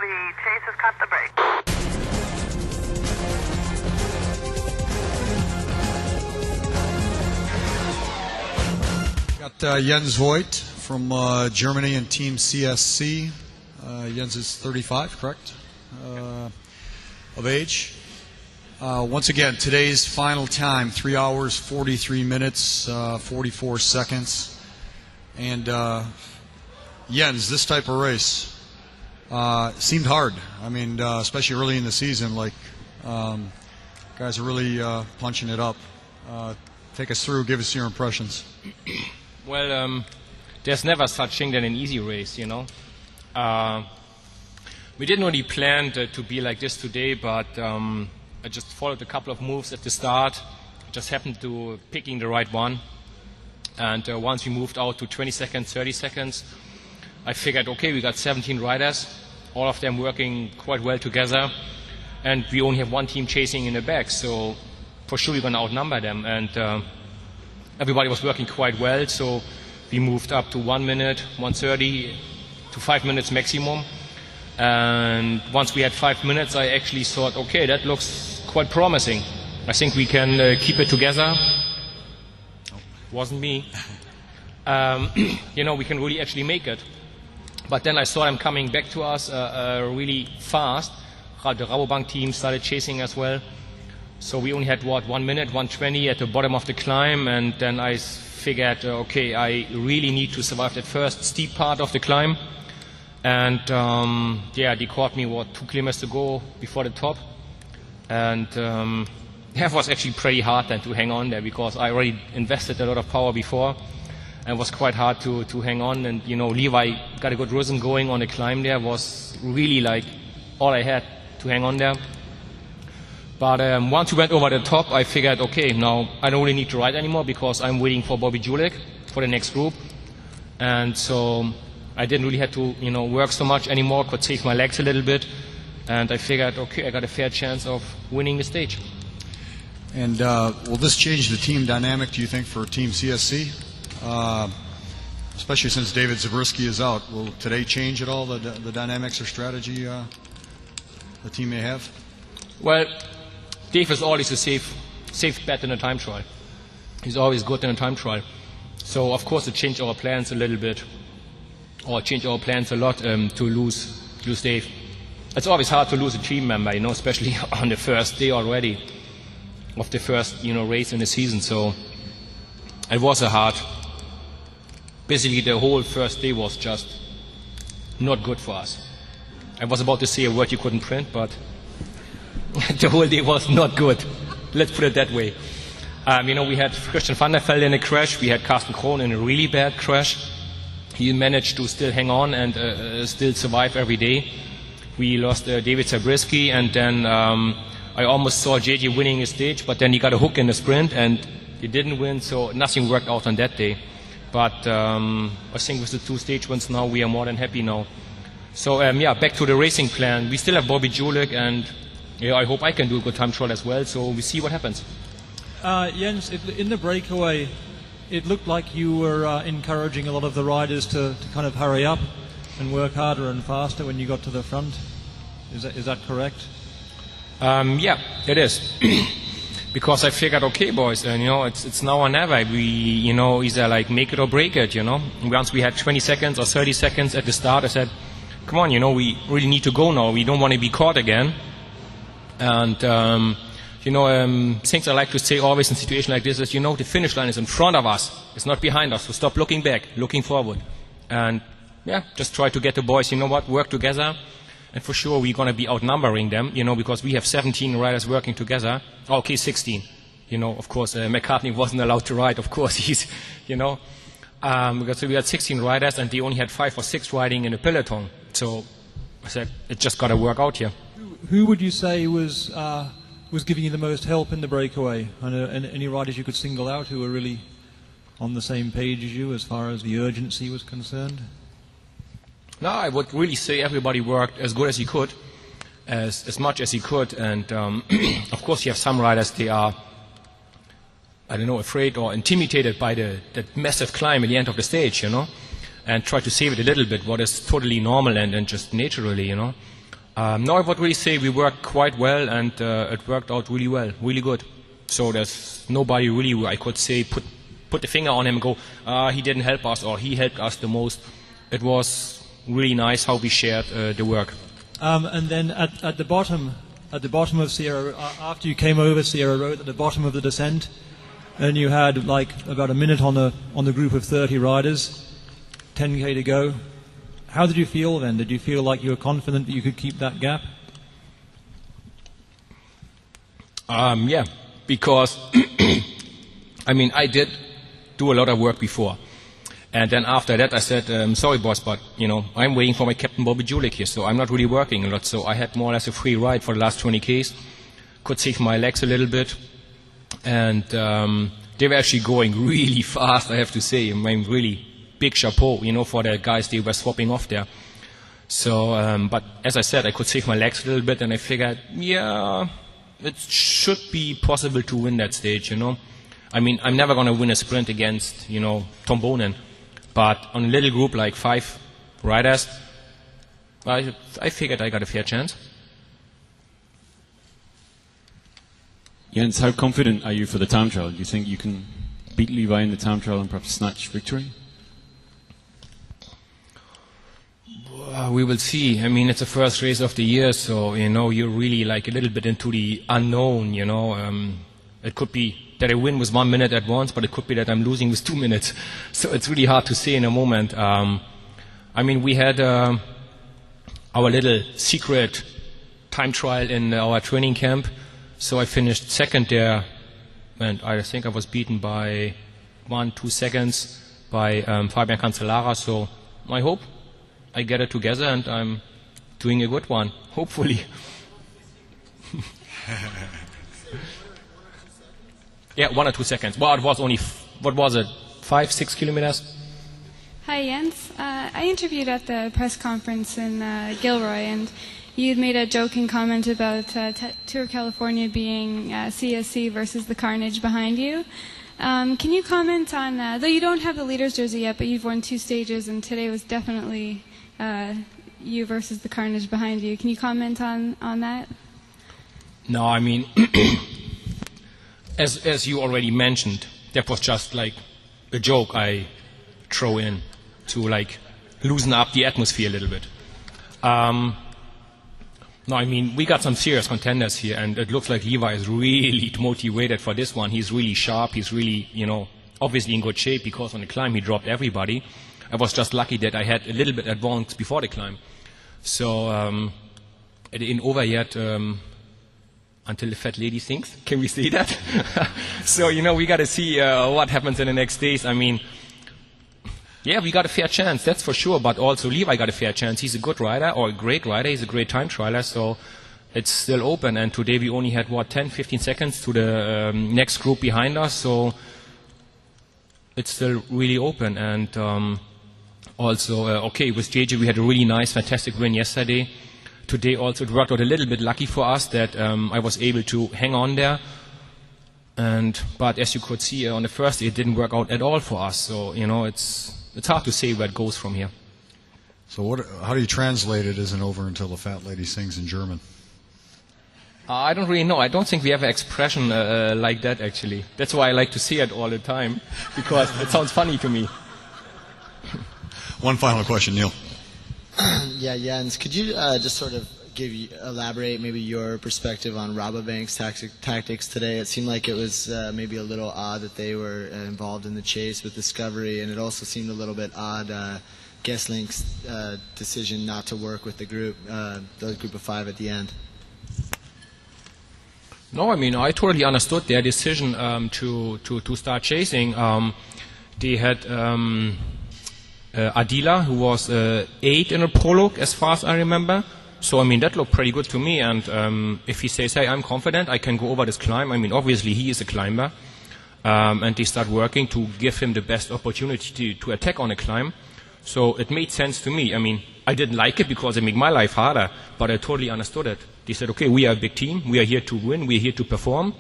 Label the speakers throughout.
Speaker 1: The chase has cut the brake.
Speaker 2: Got Jens Voigt from Germany and Team CSC. Jens is 35, correct? Of age. Once again, today's final time, 3 hours, 43 minutes, 44 seconds. And Jens, this type of race seemed hard. I mean, especially early in the season, like guys are really punching it up. Take us through, give us your impressions.
Speaker 3: Well, there's never such thing than an easy race, you know. We didn't really plan to be like this today, but I just followed a couple of moves at the start. Just happened to picking the right one. And once we moved out to 20 seconds, 30 seconds, I figured, okay, we got 17 riders, all of them working quite well together, and we only have one team chasing in the back, so for sure we're going to outnumber them. And everybody was working quite well, so we moved up to 1 minute, 1:30 to 5 minutes maximum. And once we had 5 minutes, I actually thought, okay, that looks quite promising. I think we can keep it together. Wasn't me. You know, we can really actually make it. But then I saw them coming back to us really fast. The Rabobank team started chasing as well. So we only had, 1 minute, 1:20 at the bottom of the climb. And then I figured, okay, I really need to survive that first steep part of the climb. And yeah, they caught me, 2 kilometers to go before the top. And that was actually pretty hard then to hang on there, because I already invested a lot of power before. And it was quite hard to hang on. And, you know, Levi got a good rhythm going on the climb there. Was really like all I had to hang on there. But once we went over the top, I figured, okay, now I don't really need to ride anymore, because I'm waiting for Bobby Julik for the next group. And so I didn't really have to, you know, work so much anymore, could save my legs a little bit. And I figured, okay, I got a fair chance of winning the stage.
Speaker 2: And will this change the team dynamic, do you think, for Team CSC? Especially since David Zabriskie is out. Will today change at all the dynamics or strategy the team may have?
Speaker 3: Well, Dave is always a safe bet in a time trial. He's always good in a time trial. So, of course, it changed our plans a little bit, or changed our plans a lot to lose Dave. It's always hard to lose a team member, you know, especially on the first day already of the first, you know, race in the season. So it was a hard. Basically, the whole first day was just not good for us. I was about to say a word you couldn't print, but the whole day was not good. Let's put it that way. You know, we had Christian van der Velde in a crash. We had Carsten Krohn in a really bad crash. He managed to still hang on and still survive every day. We lost David Zabriskie, and then I almost saw JJ winning a stage, but then he got a hook in the sprint and he didn't win, so nothing worked out on that day. But I think with the 2 stage wins now, we are more than happy now. So yeah, back to the racing plan. We still have Bobby Julik, and yeah, I hope I can do a good time trial as well, so we see what happens.
Speaker 4: Jens, in the breakaway, it looked like you were encouraging a lot of the riders to kind of hurry up and work harder and faster when you got to the front. Is that correct?
Speaker 3: Yeah, it is. Because I figured, okay, boys, you know, it's now or never. We, you know, either like make it or break it, you know. Once we had 20 seconds or 30 seconds at the start, I said, come on, you know, we really need to go now. We don't want to be caught again. And, you know, things I like to say always in situations like this is, you know, the finish line is in front of us. It's not behind us. So stop looking back, looking forward. And, yeah, just try to get the boys, you know what, work together. And for sure, we're going to be outnumbering them, you know, because we have 17 riders working together. Okay, 16. You know, of course, McCartney wasn't allowed to ride. Of course, he's, you know, because we had 16 riders and they only had 5 or 6 riding in a peloton. So I said, it just got to work out here.
Speaker 4: Who would you say was giving you the most help in the breakaway? And any riders you could single out who were really on the same page as you as far as the urgency was concerned?
Speaker 3: No, I would really say everybody worked as good as he could, as much as he could. And of course, you have some riders, they are, I don't know, afraid or intimidated by that massive climb at the end of the stage, you know, and try to save it a little bit, what is totally normal and just naturally, you know. No, I would really say we worked quite well, and it worked out really well, really good. So there's nobody really who I could say put the finger on him and go, he didn't help us or he helped us the most. It was really nice how we shared the work.
Speaker 4: And then at the bottom of Sierra, after you came over Sierra Road, at the bottom of the descent, and you had like about a minute on the group of 30 riders, 10k to go. How did you feel then? Did you feel like you were confident that you could keep that gap?
Speaker 3: Yeah, because I mean, I did do a lot of work before. And then after that I said, sorry boss, but you know, I'm waiting for my Captain Bobby Julik here, so I'm not really working a lot. So I had more or less a free ride for the last 20 Ks. Could save my legs a little bit. And they were actually going really fast, I have to say. I mean, really big chapeau, you know, for the guys they were swapping off there. So, but as I said, I could save my legs a little bit, and I figured, yeah, it should be possible to win that stage, you know. I mean, I'm never going to win a sprint against, you know, Tom Bonen. But on a little group like 5 riders, I figured I got a fair chance.
Speaker 1: Jens, how confident are you for the time trial? Do you think you can beat Levi in the time trial and perhaps snatch victory?
Speaker 3: We will see. I mean, it's the first race of the year, so, you know, you're really like a little bit into the unknown, you know. It could be that I win with 1 minute at once, but it could be that I'm losing with 2 minutes. So it's really hard to say in a moment. I mean, we had our little secret time trial in our training camp. So I finished second there, and I think I was beaten by 1-2 seconds by Fabian Cancellara. So I hope I get it together and I'm doing a good one, hopefully. Yeah, 1 or 2 seconds. Well, it was only, what was it, 5-6 kilometers?
Speaker 5: Hi, Jens. I interviewed at the press conference in Gilroy, and you made a joking comment about Tour California being CSC versus the Carnage behind you. Can you comment on, though you don't have the leader's jersey yet, but you've won 2 stages, and today was definitely you versus the Carnage behind you. Can you comment on that?
Speaker 3: No, I mean, as you already mentioned, that was just like a joke I throw in to like loosen up the atmosphere a little bit. No, I mean, we got some serious contenders here, and it looks like Levi is really motivated for this one. He's really sharp. He's really, you know, obviously in good shape because on the climb he dropped everybody. I was just lucky that I had a little bit advance before the climb. So it ain't over yet until the fat lady sings. Can we say that? So, you know, we got to see what happens in the next days. I mean, yeah, we got a fair chance, that's for sure, but also Levi got a fair chance. He's a good rider, or a great rider. He's a great time trialer, so it's still open. And today we only had, 10-15 seconds to the next group behind us, so it's still really open. And also, okay, with JJ we had a really nice, fantastic win yesterday. Today also it worked out a little bit lucky for us that I was able to hang on there. But as you could see on the first day, it didn't work out at all for us. So, you know, it's hard to say where it goes from here.
Speaker 2: So how do you translate it isn't over until the fat lady sings in German?
Speaker 3: I don't really know. I don't think we have an expression like that, actually. That's why I like to say it all the time, because it sounds funny to me.
Speaker 2: One final question, Neil.
Speaker 6: Yeah, Jens, could you just sort of elaborate maybe your perspective on Rabobank's tactics today? It seemed like it was maybe a little odd that they were involved in the chase with Discovery, and it also seemed a little bit odd Gesslink's decision not to work with the group of 5 at the end.
Speaker 3: No, I mean, I totally understood their decision to start chasing. They had Adila, who was 8 in a prologue, as far as I remember. So, I mean, that looked pretty good to me. And if he says, hey, I'm confident, I can go over this climb. I mean, obviously, he is a climber. And they start working to give him the best opportunity to attack on a climb. So it made sense to me. I mean, I didn't like it because it made my life harder, but I totally understood it. They said, okay, we are a big team. We are here to win. We are here to perform.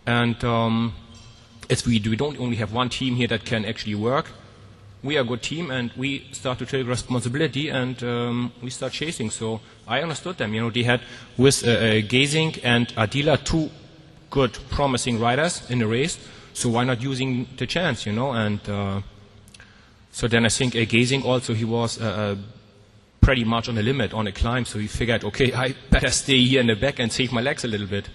Speaker 3: And we don't only have one team here that can actually work. we are a good team, and we start to take responsibility, and we start chasing. So I understood them. They had with Gazing and Adila 2 good, promising riders in the race. So why not using the chance, And so then I think Gazing also, he was pretty much on the limit on the climb. So he figured, okay, I better stay here in the back and save my legs a little bit.